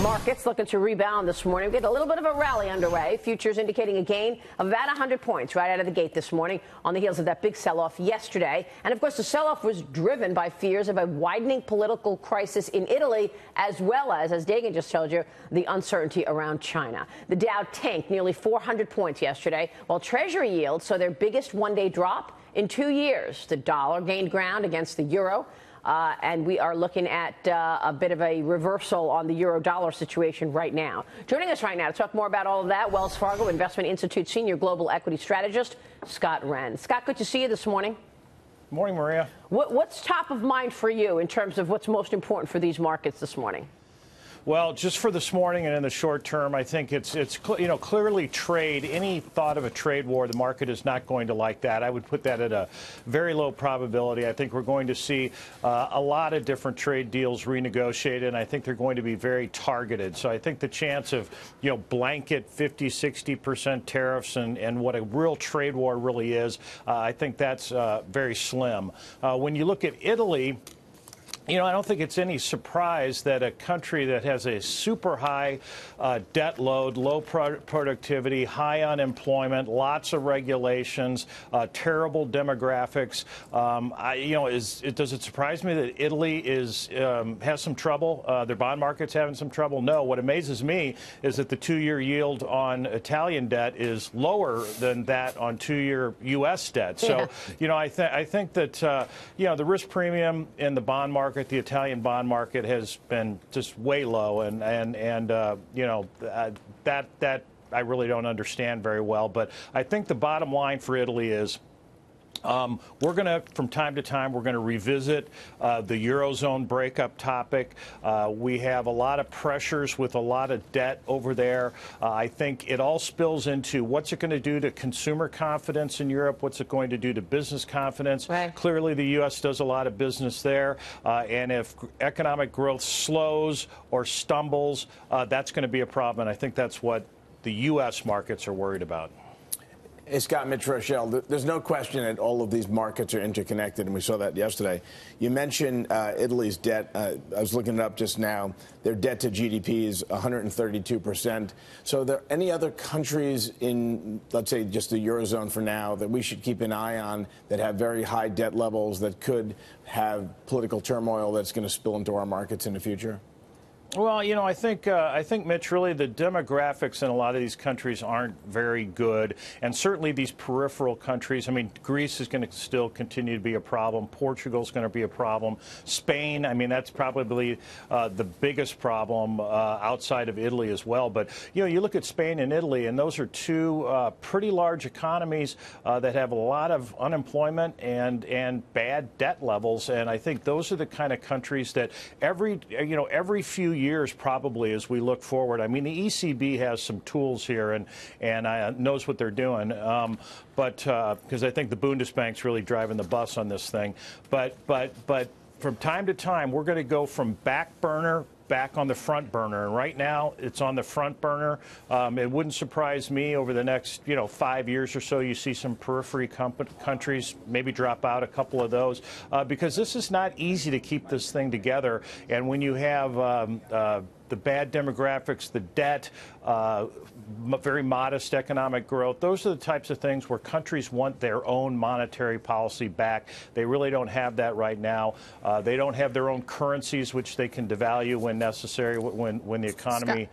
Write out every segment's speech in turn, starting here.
Markets looking to rebound this morning. We get a little bit of a rally underway. Futures indicating a gain of about 100 points right out of the gate this morning on the heels of that big sell-off yesterday. And, of course, the sell-off was driven by fears of a widening political crisis in Italy, as well as Dagan just told you, the uncertainty around China. The Dow tanked nearly 400 points yesterday, while Treasury yields saw their biggest one-day drop in 2 years. The dollar gained ground against the euro. And we are looking at a bit of a reversal on the euro-dollar situation right now. Joining us right now to talk more about all of that, Wells Fargo Investment Institute Senior Global Equity Strategist, Scott Wren. Scott, good to see you this morning. Good morning, Maria. What's top of mind for you in terms of what's most important for these markets this morning? Well, just for this morning and in the short term, I think it's clearly trade. Any thought of a trade war, the market is not going to like that. I would put that at a very low probability. I think we're going to see a lot of different trade deals renegotiated, and I think they're going to be very targeted. So I think the chance of, blanket 50, 60% tariffs and what a real trade war really is, I think that's very slim. When you look at Italy, I don't think it's any surprise that a country that has a super high debt load, low productivity, high unemployment, lots of regulations, terrible demographics. Does it surprise me that Italy has some trouble? Their bond market's having some trouble? No. What amazes me is that the 2-year yield on Italian debt is lower than that on 2-year U.S. debt. So, I think that, the risk premium in the bond market, the Italian bond market has been just way low, and that I really don't understand very well. But I think the bottom line for Italy is we're going to, from time to time, we're going to revisit the Eurozone breakup topic. We have a lot of pressures with a lot of debt over there. I think it all spills into what's it going to do to consumer confidence in Europe? What's it going to do to business confidence? Right. Clearly, the U.S. does a lot of business there. And if economic growth slows or stumbles, that's going to be a problem. And I think that's what the U.S. markets are worried about. Hey, Scott, Mitch Rochelle, there's no question that all of these markets are interconnected, and we saw that yesterday. You mentioned Italy's debt. I was looking it up just now. Their debt to GDP is 132%. So are there any other countries in, let's say, just the Eurozone for now that we should keep an eye on that have very high debt levels that could have political turmoil that's going to spill into our markets in the future? Well, I think, Mitch, really the demographics in a lot of these countries aren't very good. And certainly these peripheral countries, Greece is going to still continue to be a problem. Portugal is going to be a problem. Spain, that's probably the biggest problem outside of Italy as well. But, you look at Spain and Italy, and those are two pretty large economies that have a lot of unemployment and bad debt levels. And I think those are the kind of countries that every few years probably as we look forward. The ECB has some tools here and knows what they're doing, but because I think the Bundesbank's really driving the bus on this thing. But from time to time, we're going to go from back burner back on the front burner. And right now, it's on the front burner. It wouldn't surprise me over the next, 5 years or so, you see some periphery countries maybe drop out, a couple of those, because this is not easy to keep this thing together. And when you have the bad demographics, the debt, very modest economic growth, those are the types of things where countries want their own monetary policy back. They really don't have that right now. They don't have their own currencies, which they can devalue when necessary, when the economy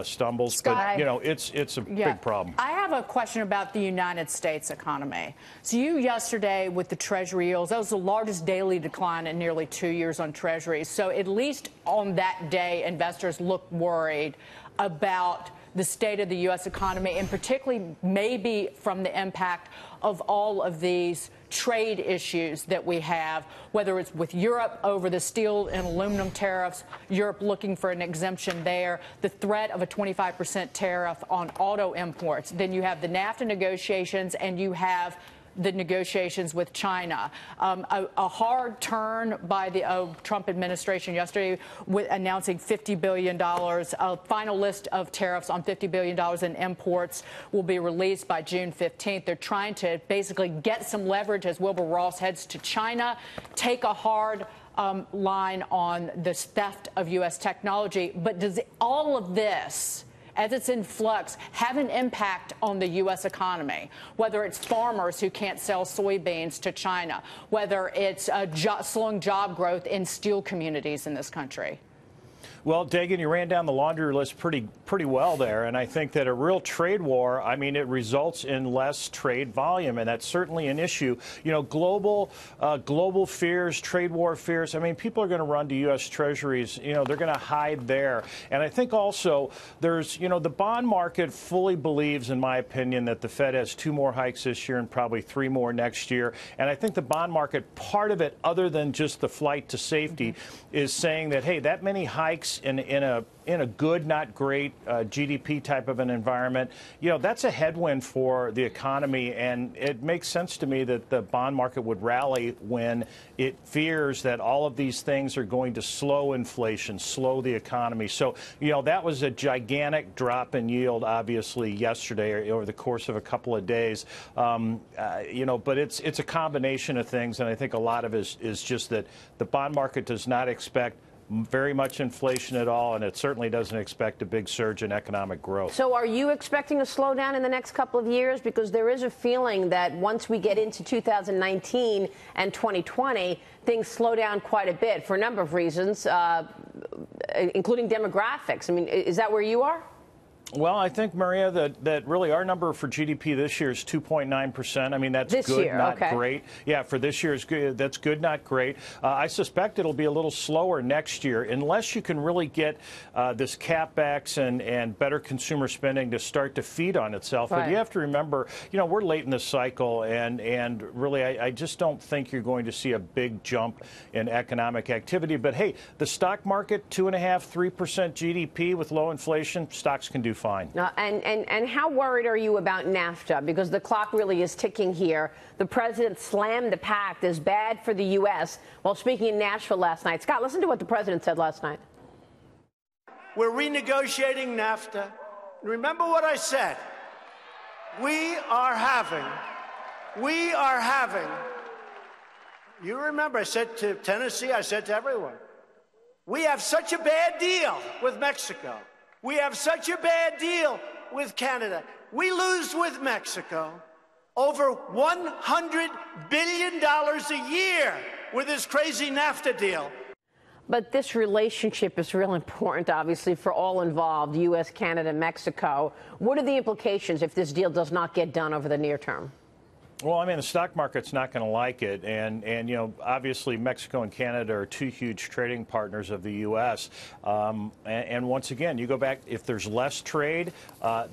stumbles. Scott, but, it's a big problem. I have a question about the United States economy. So yesterday with the Treasury yields, that was the largest daily decline in nearly 2 years on Treasuries. So at least on that day, investors looked worried about the state of the U.S. economy, and particularly maybe from the impact of all of these trade issues that we have, whether it's with Europe over the steel and aluminum tariffs, Europe looking for an exemption there, the threat of a 25% tariff on auto imports. Then you have the NAFTA negotiations, and you have the negotiations with China. A hard turn by the Trump administration yesterday with announcing $50 billion. A final list of tariffs on $50 billion in imports will be released by June 15th. They're trying to basically get some leverage as Wilbur Ross heads to China, take a hard line on this theft of U.S. technology. But does all of this, as it's in flux, have an impact on the U.S. economy, whether it's farmers who can't sell soybeans to China, whether it's slowing job growth in steel communities in this country? Well, Dagan, you ran down the laundry list pretty well there, and I think that a real trade war, I mean, it results in less trade volume, and that's certainly an issue. You know, global fears, trade war fears, I mean, people are going to run to U.S. Treasuries. You know, they're going to hide there. And I think also there's, you know, the bond market fully believes, in my opinion, that the Fed has 2 more hikes this year and probably 3 more next year. And I think the bond market, part of it, other than just the flight to safety, is saying that, hey, that many hikes in a good, not great GDP type of an environment, you know, that's a headwind for the economy. And it makes sense to me that the bond market would rally when it fears that all of these things are going to slow inflation, slow the economy. So, you know, that was a gigantic drop in yield, obviously, yesterday or over the course of a couple of days. You know, but it's a combination of things. And I think a lot of it is just that the bond market does not expect very much inflation at all, and it certainly doesn't expect a big surge in economic growth. So are you expecting a slowdown in the next couple of years? Because there is a feeling that once we get into 2019 and 2020, things slow down quite a bit for a number of reasons, including demographics. I mean, is that where you are? Well, I think, Maria, that really our number for GDP this year is 2.9%. I mean, that's good, not great. Yeah, for this year is good. That's good, not great. I suspect it'll be a little slower next year unless you can really get this CapEx and better consumer spending to start to feed on itself. Right. But you have to remember, you know, we're late in the cycle, and really I just don't think you're going to see a big jump in economic activity. But, hey, the stock market, 2.5%, 3% GDP with low inflation, stocks can do fine. And how worried are you about NAFTA? Because the clock really is ticking here. The president slammed the pact as bad for the U.S. while speaking in Nashville last night. Scott, listen to what the president said last night. We're renegotiating NAFTA. Remember what I said. We are having, you remember I said to Tennessee, I said to everyone, we have such a bad deal with Mexico. We have such a bad deal with Canada. We lose with Mexico over $100 billion a year with this crazy NAFTA deal. But this relationship is real important, obviously, for all involved, U.S., Canada, Mexico. What are the implications if this deal does not get done over the near term? Well, I mean, the stock market's not going to like it. And, you know, obviously Mexico and Canada are 2 huge trading partners of the U.S. And once again, you go back, if there's less trade,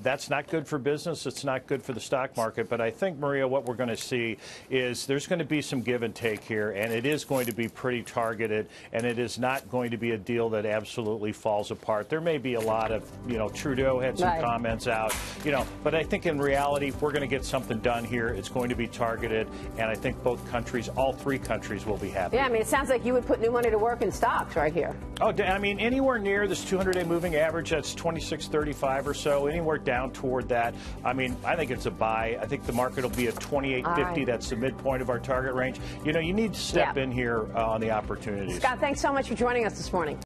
that's not good for business. It's not good for the stock market. But I think, Maria, what we're going to see is there's going to be some give and take here. And it is going to be pretty targeted. And it is not going to be a deal that absolutely falls apart. There may be a lot of, you know, Trudeau had some comments out, you know, but I think in reality, we're going to get something done here. It's going to be targeted, and I think both countries, all 3 countries, will be happy. Yeah, I mean, it sounds like you would put new money to work in stocks right here. Oh, I mean, anywhere near this 200-day moving average, that's 26.35 or so, anywhere down toward that. I mean, I think it's a buy. I think the market will be at 28.50. That's the midpoint of our target range. You know, you need to step in here on the opportunities. Scott, thanks so much for joining us this morning.